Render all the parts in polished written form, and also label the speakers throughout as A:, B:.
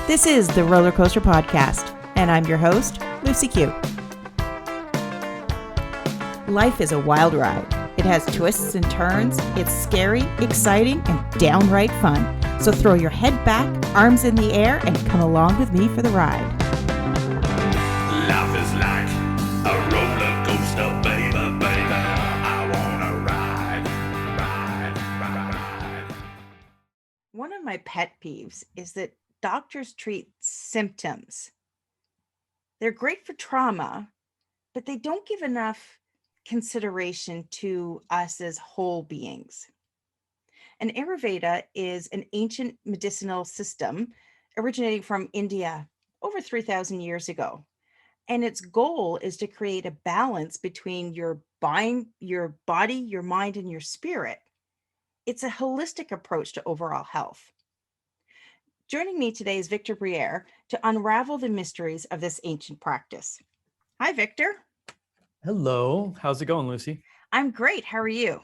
A: This is the Roller Coaster Podcast, and I'm your host, Lucy Q. Life is a wild ride. It has twists and turns. It's scary, exciting, and downright fun. So throw your head back, arms in the air, and come along with me for the ride.
B: Life is like a roller coaster, baby, baby. I wanna ride.
A: One of my pet peeves is that doctors treat symptoms. They're great for trauma, but they don't give enough consideration to us as whole beings. And Ayurveda is an ancient medicinal system originating from India over 3,000 years ago. And its goal is to create a balance between your body, your mind, and your spirit. It's a holistic approach to overall health. Joining me today is Victor Brier to unravel the mysteries of this ancient practice. Hi, Victor.
C: Hello. How's it going, Lucy?
A: I'm great. How are you?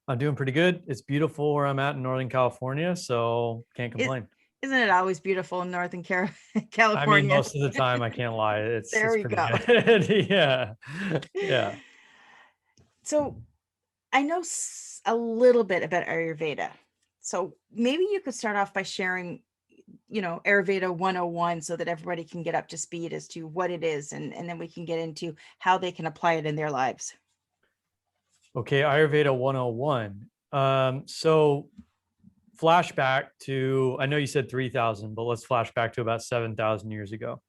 C: I'm doing pretty good. It's beautiful where I'm at in Northern California, so can't complain.
A: Isn't it always beautiful in Northern California?
C: I mean, most of the time, I can't lie. It's
A: There we
C: pretty
A: go.
C: good. Yeah.
A: So I know a little bit about Ayurveda. So maybe you could start off by sharing, Ayurveda 101 so that everybody can get up to speed as to what it is, and then we can get into how they can apply it in their lives.
C: Okay, Ayurveda 101. So flashback to, I know you said 3,000, but let's flash back to about 7,000 years ago.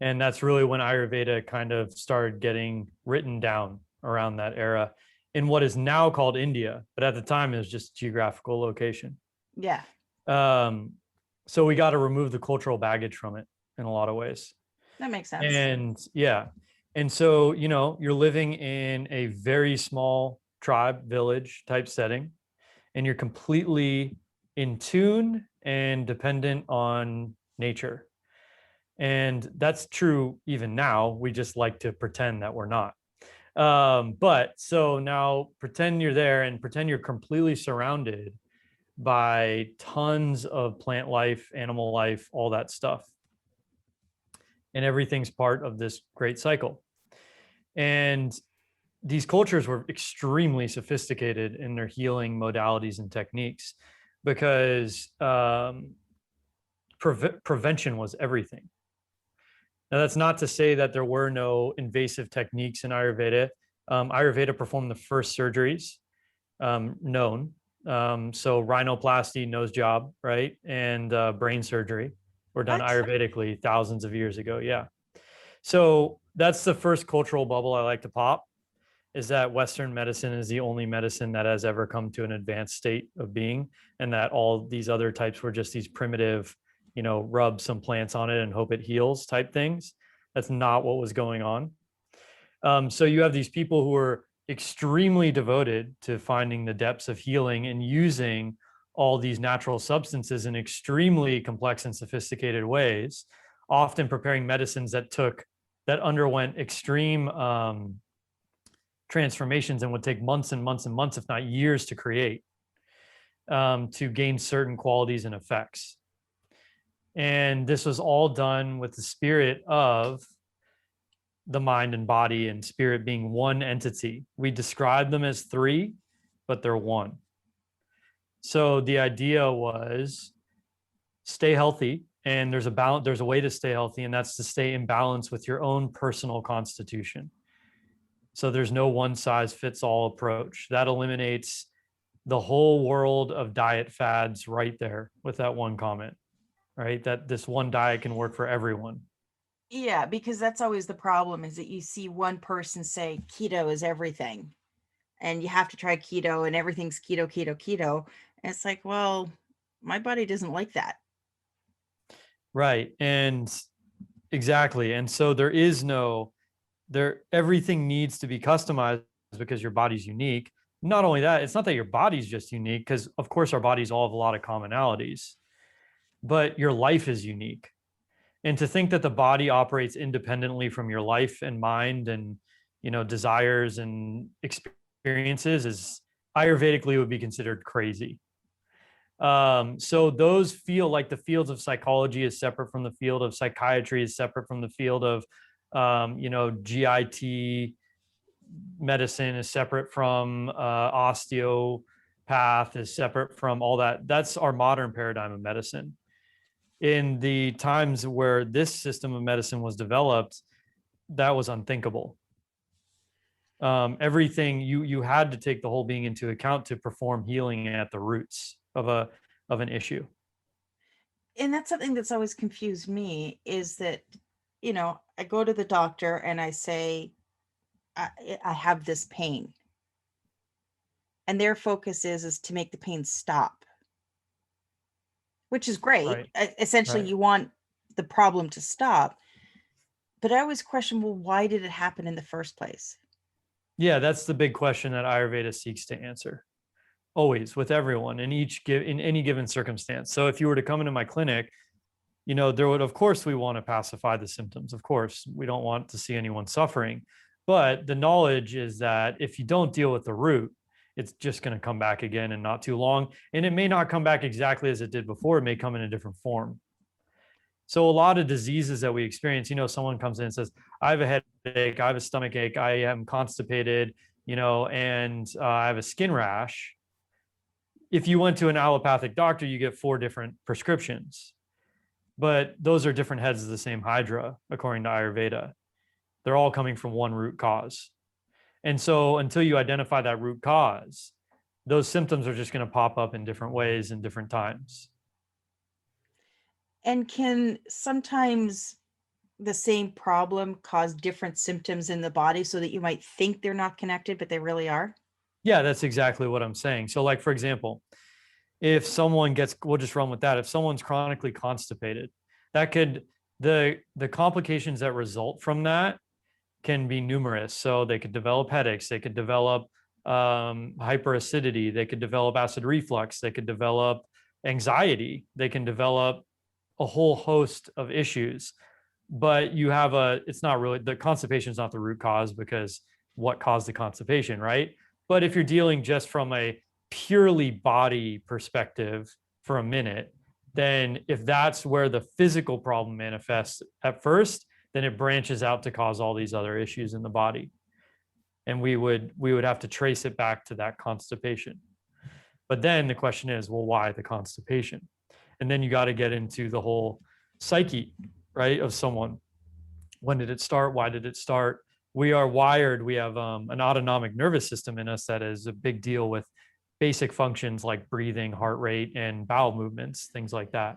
C: And that's really when Ayurveda kind of started getting written down around that era in what is now called India, but at the time it was just geographical location.
A: Yeah.
C: So we got to remove the cultural baggage from it in a lot of ways.
A: That makes sense.
C: And yeah. And so, you're living in a very small tribe, village type setting, and you're completely in tune and dependent on nature. And that's true even now. We just like to pretend that we're not. But so now pretend you're there and pretend you're completely surrounded by tons of plant life, animal life, all that stuff. And everything's part of this great cycle. And these cultures were extremely sophisticated in their healing modalities and techniques because prevention was everything. Now, that's not to say that there were no invasive techniques in Ayurveda. Ayurveda performed the first surgeries known. So rhinoplasty, nose job, right? And brain surgery were done Ayurvedically thousands of years ago. Yeah. So that's the first cultural bubble I like to pop, is that Western medicine is the only medicine that has ever come to an advanced state of being, and that all these other types were just these primitive, rub some plants on it and hope it heals type things. That's not what was going on. So you have these people who are extremely devoted to finding the depths of healing and using all these natural substances in extremely complex and sophisticated ways, often preparing medicines that underwent extreme transformations and would take months and months and months, if not years, to create, to gain certain qualities and effects. And this was all done with the spirit of the mind and body and spirit being one entity. We describe them as three, but they're one. So the idea was stay healthy, and there's a way to stay healthy, and that's to stay in balance with your own personal constitution. So there's no one size fits all approach. That eliminates the whole world of diet fads right there with that one comment, right? That this one diet can work for everyone.
A: Yeah, because that's always the problem, is that you see one person say keto is everything and you have to try keto and everything's keto, keto, keto. And it's like, well, my body doesn't like that.
C: Right. And exactly. And so everything needs to be customized because your body's unique. Not only that, it's not that your body's just unique, because of course our bodies all have a lot of commonalities, but your life is unique. And to think that the body operates independently from your life and mind and, desires and experiences is Ayurvedically would be considered crazy. So those feel like the fields of psychology is separate from the field of psychiatry, is separate from the field of, GIT medicine, is separate from osteopath, is separate from all that. That's our modern paradigm of medicine. In the times where this system of medicine was developed, that was unthinkable. Everything you had to take the whole being into account to perform healing at the roots of an issue.
A: And that's something that's always confused me, is that, I go to the doctor and I say, I have this pain. And their focus is to make the pain stop, which is great.
C: Right.
A: Essentially,
C: Right.
A: you want the problem to stop. But I always question, well, why did it happen in the first place?
C: Yeah, that's the big question that Ayurveda seeks to answer. Always, with everyone, in any given circumstance. So if you were to come into my clinic, there would, of course, we want to pacify the symptoms. Of course, we don't want to see anyone suffering. But the knowledge is that if you don't deal with the root, it's just going to come back again in not too long. And it may not come back exactly as it did before. It may come in a different form. So a lot of diseases that we experience, someone comes in and says, I have a headache, I have a stomach ache, I am constipated, and I have a skin rash. If you went to an allopathic doctor, you get 4 different prescriptions, but those are different heads of the same hydra, according to Ayurveda. They're all coming from one root cause. And so until you identify that root cause, those symptoms are just going to pop up in different ways in different times.
A: And can sometimes the same problem cause different symptoms in the body, so that you might think they're not connected, but they really are?
C: Yeah, that's exactly what I'm saying. So like, for example, if someone we'll just run with that. If someone's chronically constipated, that could, the complications that result from that can be numerous. So they could develop headaches, they could develop hyperacidity, they could develop acid reflux, they could develop anxiety, they can develop a whole host of issues. But it's not really, the constipation is not the root cause, because what caused the constipation, right? But if you're dealing just from a purely body perspective for a minute, then if that's where the physical problem manifests at first, then it branches out to cause all these other issues in the body. And we would have to trace it back to that constipation. But then the question is, well, why the constipation? And then you got to get into the whole psyche, right, of someone. When did it start? Why did it start? We are wired. We have an autonomic nervous system in us that is a big deal with basic functions like breathing, heart rate, and bowel movements, things like that.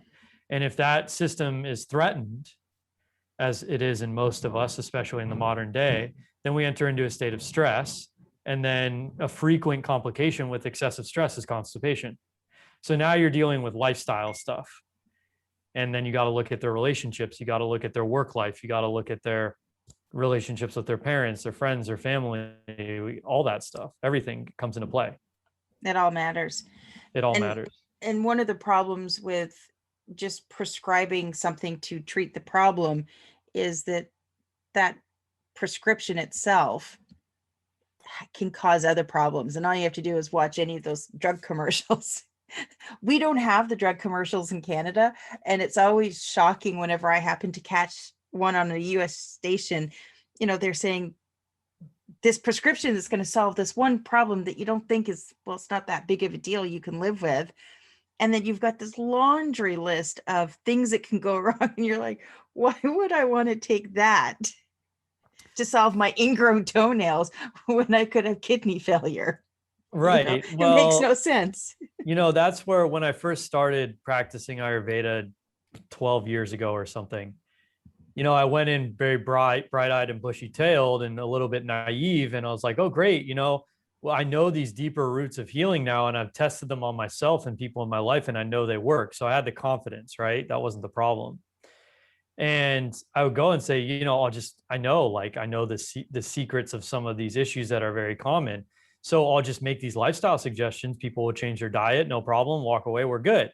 C: And if that system is threatened, as it is in most of us, especially in the modern day, then we enter into a state of stress. And then a frequent complication with excessive stress is constipation. So now you're dealing with lifestyle stuff. And then you got to look at their relationships. You got to look at their work life. You got to look at their relationships with their parents, their friends, their family, all that stuff. Everything comes into play.
A: It all matters.
C: It all matters.
A: And one of the problems with just prescribing something to treat the problem is that prescription itself can cause other problems. And all you have to do is watch any of those drug commercials. We don't have the drug commercials in Canada, and it's always shocking whenever I happen to catch one on a US station. They're saying this prescription is going to solve this one problem that you don't think is, well, it's not that big of a deal, you can live with. And then you've got this laundry list of things that can go wrong, and you're like, why would I want to take that to solve my ingrown toenails when I could have kidney failure?
C: Right.
A: It makes no sense.
C: That's where, when I first started practicing Ayurveda 12 years ago or something, I went in very bright-eyed and bushy-tailed and a little bit naive. And I was like, oh, great. Well, I know these deeper roots of healing now, and I've tested them on myself and people in my life, and I know they work. So I had the confidence, right? That wasn't the problem. And I would go and say, I know the secrets of some of these issues that are very common. So I'll just make these lifestyle suggestions. People will change their diet, no problem, walk away, we're good.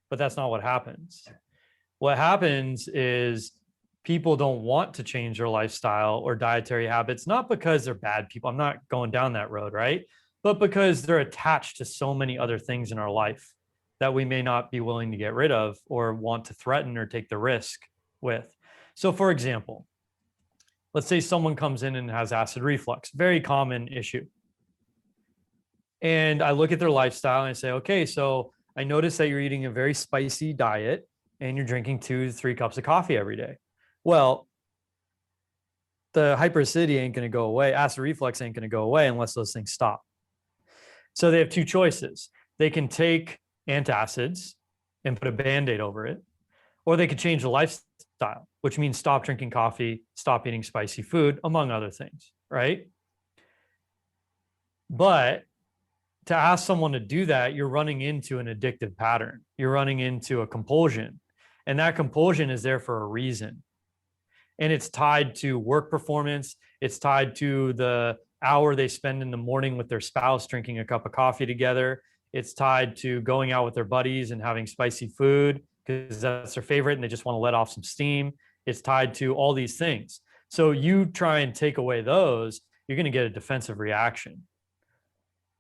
C: But that's not what happens. What happens is people don't want to change their lifestyle or dietary habits, not because they're bad people. I'm not going down that road, right? But because they're attached to so many other things in our life. that we may not be willing to get rid of or want to threaten or take the risk with. So for example, let's say someone comes in and has acid reflux, very common issue. And I look at their lifestyle and I say, okay, so I notice that you're eating a very spicy diet and you're drinking 2 to 3 cups of coffee every day. Well, the hyperacidity ain't going to go away. Acid reflux ain't going to go away unless those things stop. So they have 2 choices. They can take antacids and put a Band-Aid over it, or they could change the lifestyle, which means stop drinking coffee, stop eating spicy food, among other things, right? But to ask someone to do that, you're running into an addictive pattern. You're running into a compulsion. And that compulsion is there for a reason. And it's tied to work performance. It's tied to the hour they spend in the morning with their spouse drinking a cup of coffee together. It's tied to going out with their buddies and having spicy food because that's their favorite and they just want to let off some steam. It's tied to all these things. So you try and take away those, you're going to get a defensive reaction.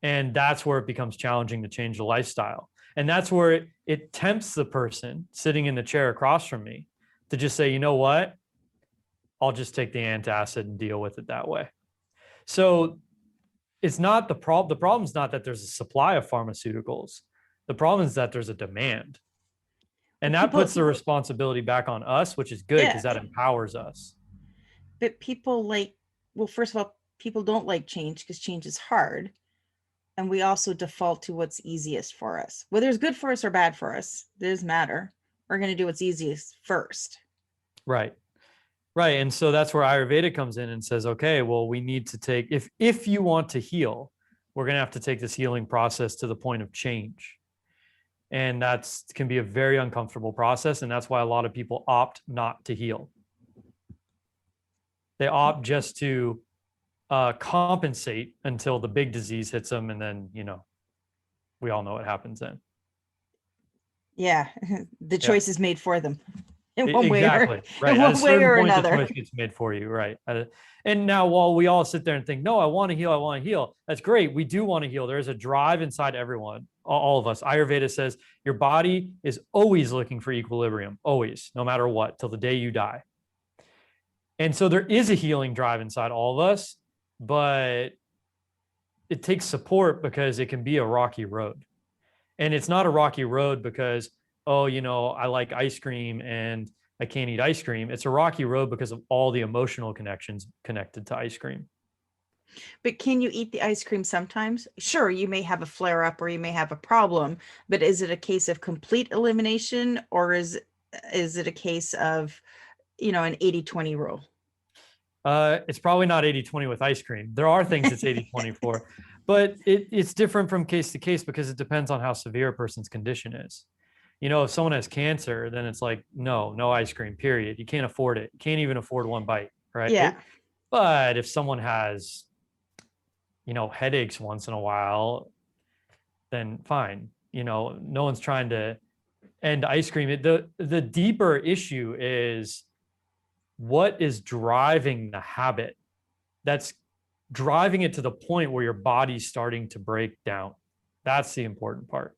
C: And that's where it becomes challenging to change the lifestyle. And that's where it tempts the person sitting in the chair across from me to just say, you know what? I'll just take the antacid and deal with it that way. So it's not the problem. The problem is not that there's a supply of pharmaceuticals. The problem is that there's a demand. And that puts the responsibility back on us, which is good because that empowers us.
A: But people well, first of all, people don't like change because change is hard. And we also default to what's easiest for us. Whether it's good for us or bad for us, it doesn't matter. We're going to do what's easiest first.
C: Right. Right. And so that's where Ayurveda comes in and says, okay, well, we need to take, if you want to heal, we're going to have to take this healing process to the point of change. And that's can be a very uncomfortable process. And that's why a lot of people opt not to heal. They opt just to compensate until the big disease hits them. And then, we all know what happens then.
A: Yeah. The choice is made for them. In one
C: exactly.
A: way
C: right.
A: In
C: At
A: one way or
C: point,
A: another.
C: The choice gets made for you. Right. And now while we all sit there and think, no, I want to heal. That's great. We do want to heal. There's a drive inside everyone, all of us. Ayurveda says your body is always looking for equilibrium, always, no matter what, till the day you die. And so there is a healing drive inside all of us, but it takes support because it can be a rocky road. And it's not a rocky road because, I like ice cream and I can't eat ice cream. It's a rocky road because of all the emotional connections connected to ice cream.
A: But can you eat the ice cream sometimes? Sure, you may have a flare up or you may have a problem, but is it a case of complete elimination or is it a case of, an 80-20 rule?
C: It's probably not 80-20 with ice cream. There are things it's 80-20 for, but it's different from case to case because it depends on how severe a person's condition is. If someone has cancer, then it's like, no ice cream, period. You can't afford it. You can't even afford one bite, right?
A: Yeah.
C: But if someone has, headaches once in a while, then fine. No one's trying to end ice cream. The deeper issue is what is driving the habit that's driving it to the point where your body's starting to break down. That's the important part.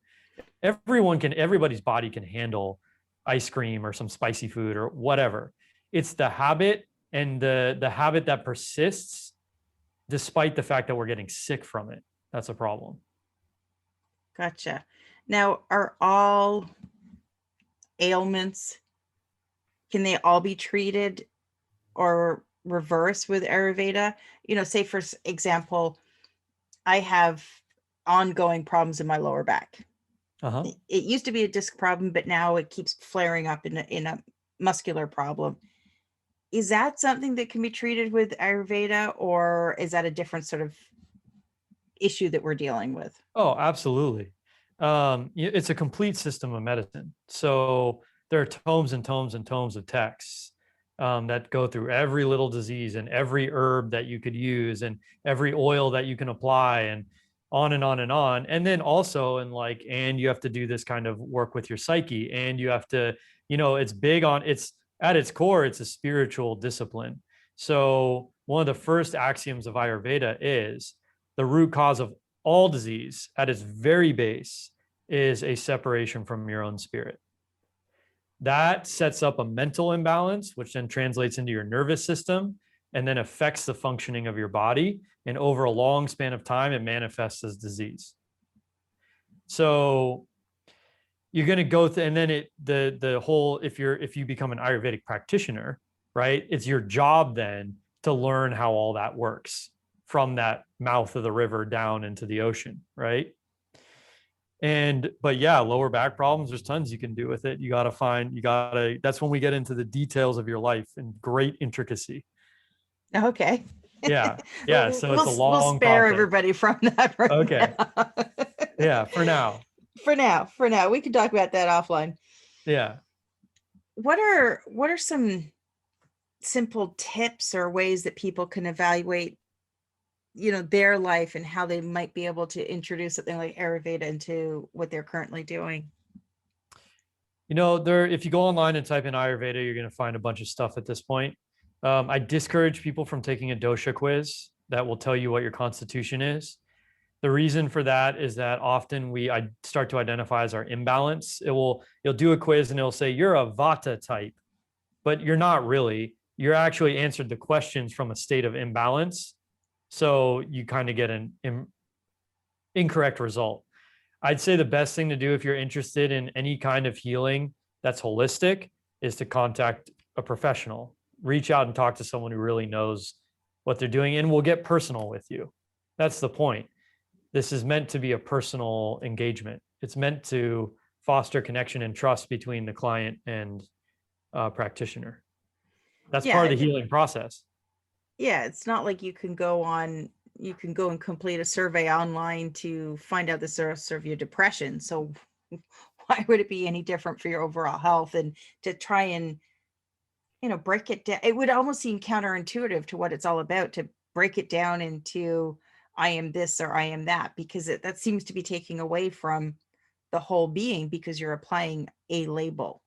C: Everybody's body can handle ice cream or some spicy food or whatever. It's the habit and the habit that persists despite the fact that we're getting sick from it. That's a problem.
A: Gotcha. Now, are all ailments, can they all be treated or reversed with Ayurveda? Say for example, I have ongoing problems in my lower back.
C: Uh-huh.
A: It used to be a disc problem, but now it keeps flaring up in a muscular problem. Is that something that can be treated with Ayurveda, or is that a different sort of issue that we're dealing with?
C: Oh, absolutely. It's a complete system of medicine. So there are tomes and tomes and tomes of texts that go through every little disease and every herb that you could use and every oil that you can apply and on and on and on. And then also and you have to do this kind of work with your psyche, and you have to, it's at its core, it's a spiritual discipline. So one of the first axioms of Ayurveda is the root cause of all disease at its very base is a separation from your own spirit. That sets up a mental imbalance, which then translates into your nervous system and then affects the functioning of your body. And over a long span of time, it manifests as disease. So you're going to go through, and then the whole, if you become an Ayurvedic practitioner, right, it's your job then to learn how all that works from that mouth of the river down into the ocean, right? But yeah, lower back problems, there's tons you can do with it. That's when we get into the details of your life in great intricacy.
A: Okay.
C: Yeah. Yeah. So it's a
A: We'll
C: long
A: spare
C: topic.
A: everybody from that right
C: Okay.
A: now.
C: Yeah. For now.
A: For now, we can talk about that offline.
C: Yeah.
A: What are some simple tips or ways that people can evaluate, their life and how they might be able to introduce something like Ayurveda into what they're currently doing?
C: If you go online and type in Ayurveda, you're going to find a bunch of stuff at this point. I discourage people from taking a dosha quiz that will tell you what your constitution is. The reason for that is that often I start to identify as our imbalance. You'll do a quiz and it'll say you're a Vata type, but you're not really. You're actually answered the questions from a state of imbalance. So you kind of get an incorrect result. I'd say the best thing to do if you're interested in any kind of healing that's holistic is to contact a professional. Reach out and talk to someone who really knows what they're doing and will get personal with you. That's the point. This is meant to be a personal engagement. It's meant to foster connection and trust between the client and practitioner. That's part of the healing process.
A: Yeah, it's not like you can go and complete a survey online to find out the source of your depression. So why would it be any different for your overall health? And to try and, break it down, it would almost seem counterintuitive to what it's all about, to break it down into I am this or I am that, because that seems to be taking away from the whole being because you're applying a label.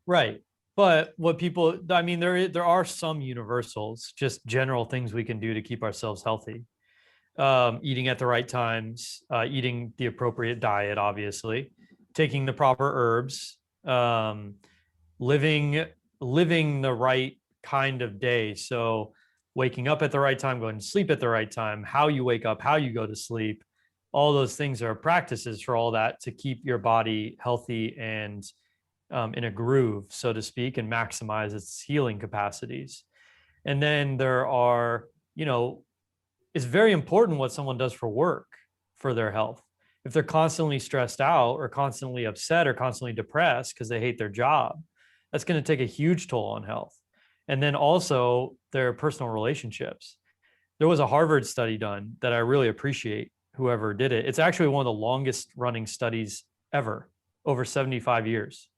C: Right. But there are some universals, just general things we can do to keep ourselves healthy. Eating at the right times, eating the appropriate diet, obviously, taking the proper herbs, living the right kind of day. So waking up at the right time, going to sleep at the right time, how you wake up, how you go to sleep, all those things are practices for all that to keep your body healthy and in a groove, so to speak, and maximize its healing capacities. And then it's very important what someone does for work for their health. If they're constantly stressed out or constantly upset or constantly depressed because they hate their job, that's going to take a huge toll on health. And then also their personal relationships. There was a Harvard study done that I really appreciate, whoever did it. It's actually one of the longest running studies ever, over 75 years,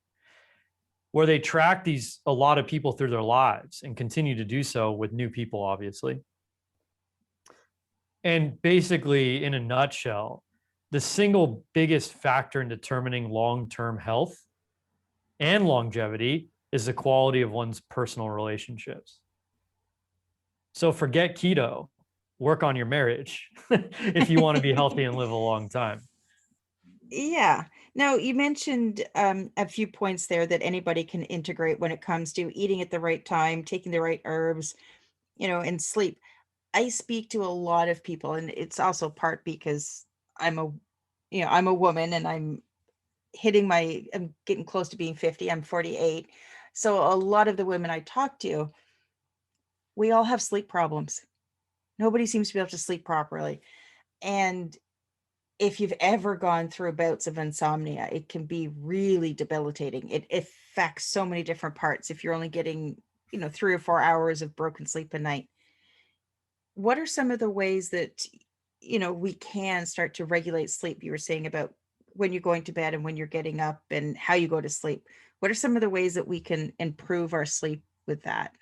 C: where they track a lot of people through their lives and continue to do so with new people, obviously. And basically, in a nutshell, the single biggest factor in determining long-term health and longevity is the quality of one's personal relationships. So forget keto, work on your marriage if you want to be healthy and live a long time.
A: Yeah. Now, you mentioned a few points there that anybody can integrate when it comes to eating at the right time, taking the right herbs, and sleep. I speak to a lot of people, and it's also part because I'm a woman and I'm getting close to being 50. I'm 48. So a lot of the women I talk to, we all have sleep problems. Nobody seems to be able to sleep properly. And if you've ever gone through bouts of insomnia, it can be really debilitating. It affects so many different parts. If you're only getting, 3 or 4 hours of broken sleep a night, what are some of the ways that, we can start to regulate sleep? You were saying about when you're going to bed and when you're getting up and how you go to sleep. What are some of the ways that we can improve our sleep with that?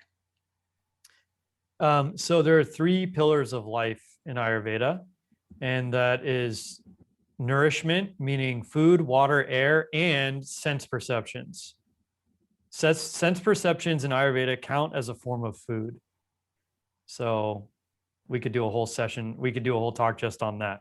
C: So there are 3 pillars of life in Ayurveda, and that is nourishment, meaning food, water, air, and sense perceptions. Sense perceptions in Ayurveda count as a form of food. So we could do a whole session. We could do a whole talk just on that.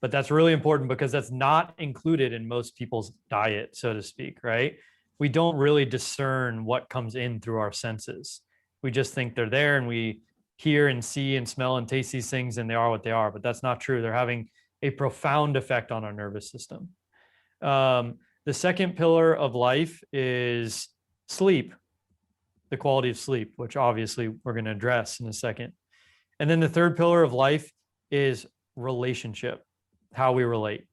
C: But that's really important because that's not included in most people's diet, so to speak, right? We don't really discern what comes in through our senses. We just think they're there, and we hear and see and smell and taste these things, and they are what they are. But that's not true. They're having a profound effect on our nervous system. The second pillar of life is sleep, the quality of sleep, which obviously we're going to address in a second. And then the third pillar of life is relationship, how we relate.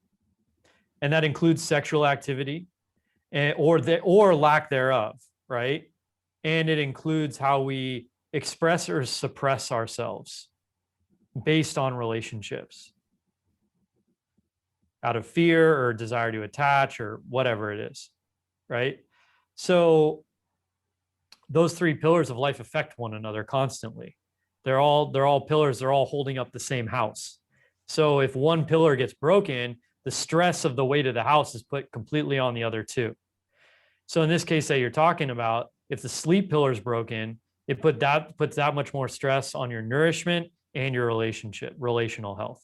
C: And that includes sexual activity or lack thereof, right? And it includes how we express or suppress ourselves based on relationships, out of fear or desire to attach or whatever it is, right? So those three pillars of life affect one another constantly. They're all pillars, they're all holding up the same house. So if one pillar gets broken, the stress of the weight of the house is put completely on the other two. So in this case that you're talking about, if the sleep pillar is broken, it puts that much more stress on your nourishment and your relational health.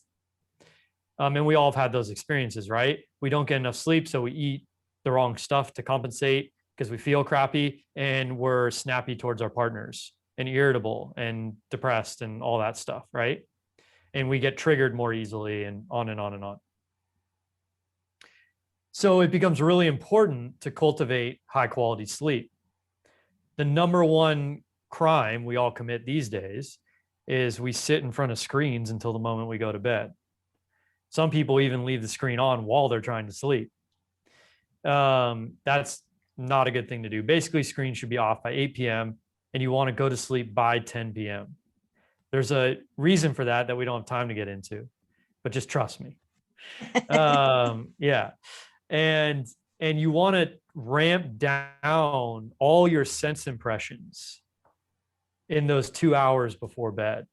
C: And we all have had those experiences, right? We don't get enough sleep, so we eat the wrong stuff to compensate because we feel crappy, and we're snappy towards our partners and irritable and depressed and all that stuff, right? And we get triggered more easily, and on and on and on. So it becomes really important to cultivate high quality sleep. The number one crime we all commit these days is we sit in front of screens until the moment we go to bed. Some people even leave the screen on while they're trying to sleep. That's not a good thing to do. Basically, screens should be off by 8 p.m. and you want to go to sleep by 10 p.m. There's a reason for that we don't have time to get into, but just trust me. Yeah. And you want to ramp down all your sense impressions in those 2 hours before bed.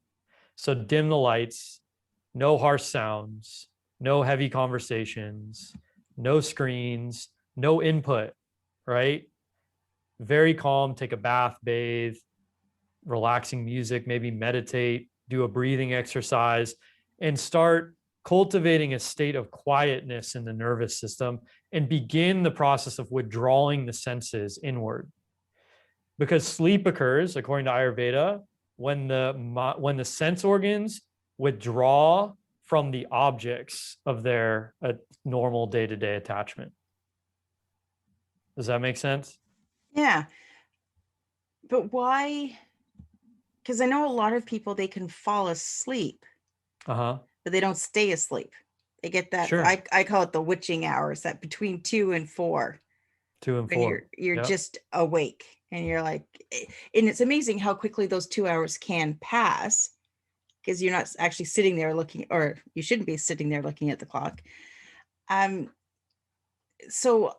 C: So dim the lights, no harsh sounds, no heavy conversations, no screens, no input, right? Very calm, take a bath, bathe, relaxing music, maybe meditate, do a breathing exercise, and start cultivating a state of quietness in the nervous system and begin the process of withdrawing the senses inward. Because sleep occurs, according to Ayurveda, when the sense organs withdraw from the objects of their normal day-to-day attachment. Does that make sense?
A: Yeah. But why? Because I know a lot of people, they can fall asleep, but they don't stay asleep. They get that,
C: sure.
A: I call it the witching hours, that between 2 and 4.
C: 2 and 4.
A: When you're
C: Yep.
A: just awake and you're like, and it's amazing how quickly those 2 hours can pass, because you're not actually sitting there looking, or you shouldn't be sitting there looking at the clock. So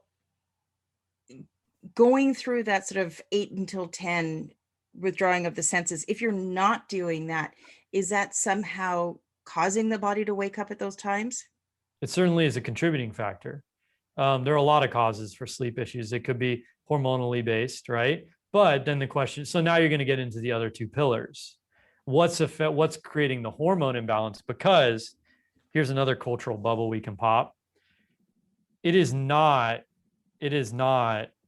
A: going through that sort of 8 until 10 withdrawing of the senses, if you're not doing that, is that somehow causing the body to wake up at those times?
C: It certainly is a contributing factor. There are a lot of causes for sleep issues. It could be hormonally based, right? But then the question, so now you're going to get into the other two pillars. What's creating the hormone imbalance? Because here's another cultural bubble we can pop. It is not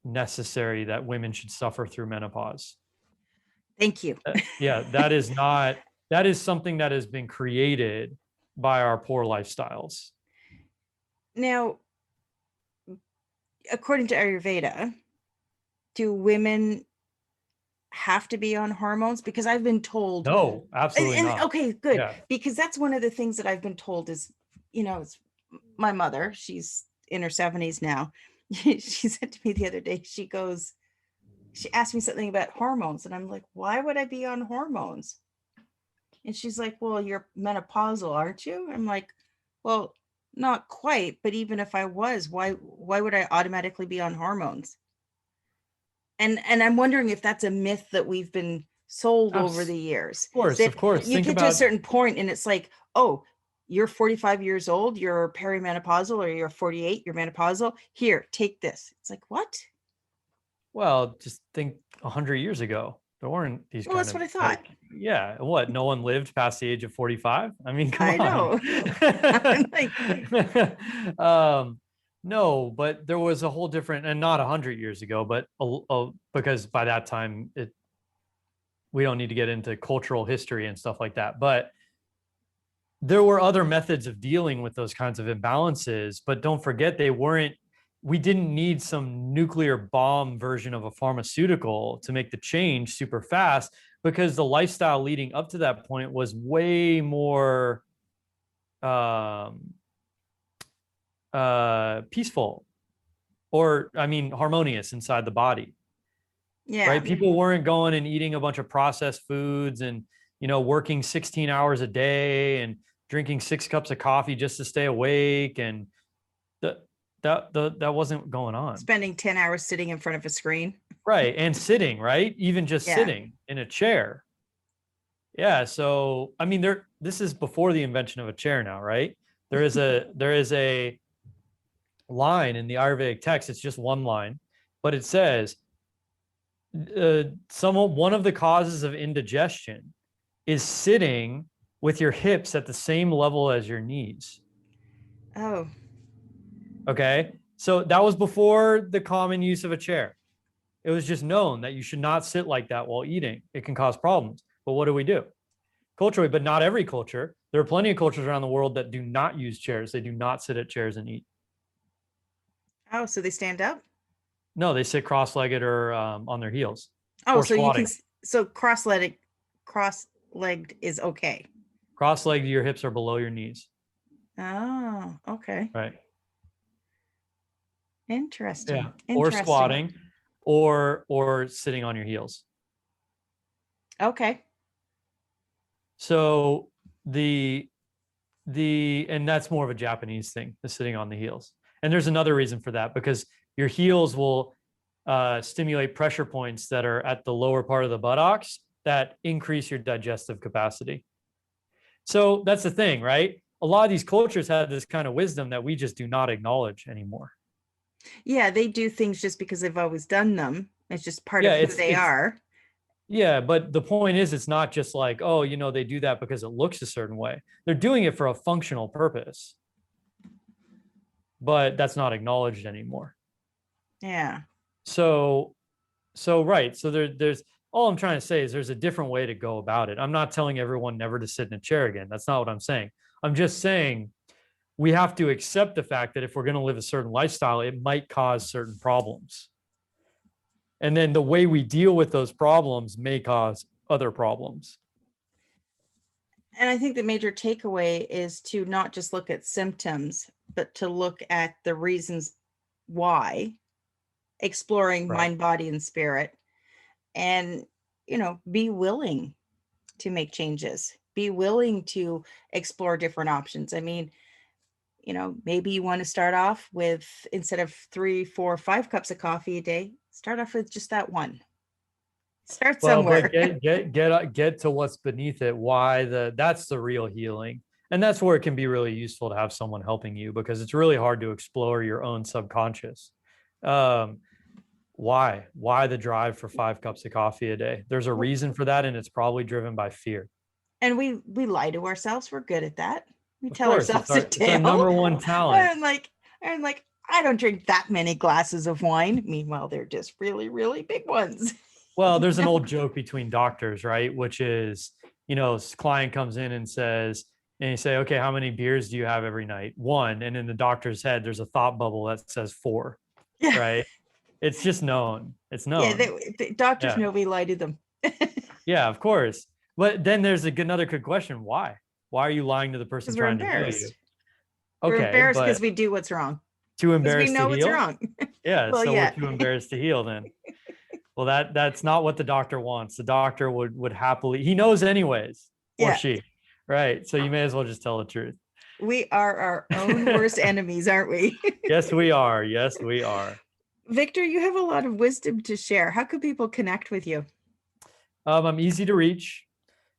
C: necessary that women should suffer through menopause.
A: Thank you.
C: Yeah, that is something that has been created by our poor lifestyles.
A: Now, according to Ayurveda, do women have to be on hormones? Because I've been told.
C: No, absolutely not.
A: Okay, good.
C: Yeah.
A: Because that's one of the things that I've been told is, it's my mother, she's in her 70s now. She said to me the other day, she asked me something about hormones, and I'm like, why would I be on hormones? And she's like, well, you're menopausal, aren't you? I'm like, well, not quite, but even if I was, why would I automatically be on hormones? And I'm wondering if that's a myth that we've been sold over the years.
C: Of course.
A: You get to a certain point and it's like, oh, you're 45 years old, you're perimenopausal, or you're 48, you're menopausal. Here, take this. It's like, what?
C: Well, just think 100 years ago, There weren't these
A: Well,
C: kind
A: that's
C: of
A: what I thought.
C: like, yeah, what? No one lived past the age of 45? I mean, come
A: I
C: on.
A: know. I'm like,
C: No, but there was a whole different, and not 100 years ago, but because by that time, we don't need to get into cultural history and stuff like that. But there were other methods of dealing with those kinds of imbalances. But don't forget, we didn't need some nuclear bomb version of a pharmaceutical to make the change super fast, because the lifestyle leading up to that point was way more peaceful, or I mean harmonious inside the body,
A: yeah.
C: right? People weren't going and eating a bunch of processed foods and working 16 hours a day and drinking 6 cups of coffee just to stay awake, and that wasn't going on.
A: Spending 10 hours sitting in front of a screen.
C: Right. And sitting, right? Even just sitting in a chair. Yeah. So I mean, this is before the invention of a chair now, right? There is a line in the Ayurvedic text. It's just one line, but it says one of the causes of indigestion is sitting with your hips at the same level as your knees.
A: Oh.
C: Okay. So that was before the common use of a chair. It was just known that you should not sit like that while eating. It can cause problems. But what do? Culturally, but not every culture. There are plenty of cultures around the world that do not use chairs. They do not sit at chairs and eat.
A: Oh, so they stand up?
C: No, they sit cross-legged or on their heels.
A: Oh,
C: or
A: so
C: squatting.
A: so cross-legged is okay.
C: Cross-legged, your hips are below your knees.
A: Oh, okay.
C: Right.
A: Interesting.
C: Yeah.
A: Interesting.
C: Or squatting, or sitting on your heels.
A: Okay.
C: So and that's more of a Japanese thing, the sitting on the heels. And there's another reason for that, because your heels will stimulate pressure points that are at the lower part of the buttocks that increase your digestive capacity. So that's the thing, right? A lot of these cultures have this kind of wisdom that we just do not acknowledge anymore.
A: Yeah, they do things just because they've always done them. It's just part of who they are.
C: Yeah, but the point is, it's not just like, oh, they do that because it looks a certain way. They're doing it for a functional purpose. But that's not acknowledged anymore.
A: Yeah.
C: So right. So there's all I'm trying to say is there's a different way to go about it. I'm not telling everyone never to sit in a chair again. That's not what I'm saying. I'm just saying we have to accept the fact that if we're going to live a certain lifestyle, it might cause certain problems. And then the way we deal with those problems may cause other problems.
A: And I think the major takeaway is to not just look at symptoms, but to look at the reasons why, exploring mind, body, and spirit, and, be willing to make changes, be willing to explore different options. I mean, maybe you want to start off with, instead of 3, 4, 5 cups of coffee a day, start off with just that one. Start somewhere.
C: But get to what's beneath it. That's the real healing. And that's where it can be really useful to have someone helping you, because it's really hard to explore your own subconscious. Why the drive for 5 cups of coffee a day? There's a reason for that, and it's probably driven by fear.
A: And we lie to ourselves. We're good at that. We tell ourselves a tale.
C: It's our number one talent.
A: I'm like, I don't drink that many glasses of wine. Meanwhile, they're just really, really big ones.
C: Well, there's an old joke between doctors, right? Which is, client comes in and says, and you say, okay, how many beers do you have every night? 1. And in the doctor's head, there's a thought bubble that says 4, right? It's just known. It's known.
A: Yeah, the doctors know we lie to them.
C: Yeah, of course. But then there's another good question. Why? Why are you lying to the person trying to heal you?
A: Okay, we're embarrassed because we do what's wrong.
C: Too embarrassed to heal?
A: We know what's wrong.
C: Yeah, well, we're too embarrassed to heal then. Well, that's not what the doctor wants. The doctor would happily, he knows anyways, or she, right? So you may as well just tell the truth.
A: We are our own worst enemies, aren't we?
C: Yes, we are. Yes, we are.
A: Victor, you have a lot of wisdom to share. How could people connect with you?
C: I'm easy to reach.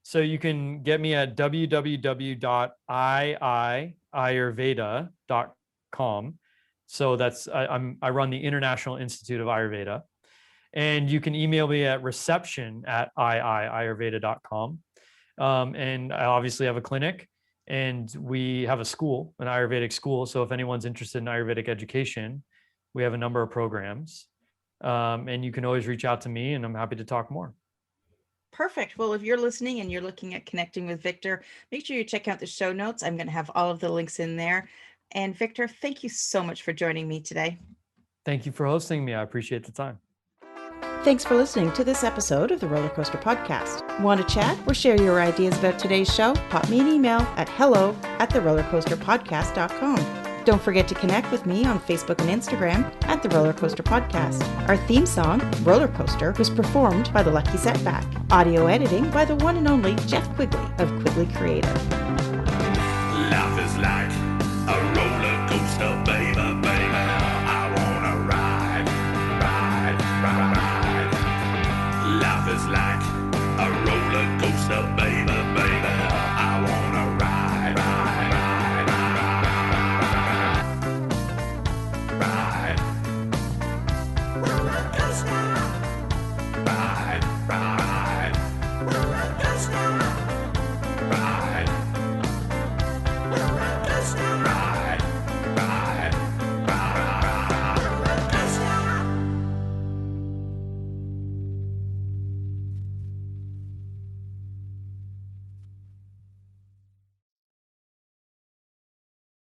C: So you can get me at www.iiayurveda.com. So that's I run the International Institute of Ayurveda. And you can email me at reception@iiayurveda.com. And I obviously have a clinic, and we have a school, an Ayurvedic school. So if anyone's interested in Ayurvedic education, we have a number of programs. And you can always reach out to me, and I'm happy to talk more.
A: Perfect. Well, if you're listening and you're looking at connecting with Victor, make sure you check out the show notes. I'm going to have all of the links in there. And Victor, thank you so much for joining me today.
C: Thank you for hosting me. I appreciate the time.
D: Thanks for listening to this episode of the Roller Coaster Podcast. Want to chat or share your ideas about today's show? Pop me an email at hello@therollercoasterpodcast.com. Don't forget to connect with me on Facebook and Instagram at The Roller Coaster Podcast. Our theme song, Roller Coaster, was performed by The Lucky Setback. Audio editing by the one and only Jeff Quigley of Quigley Creative.
B: Life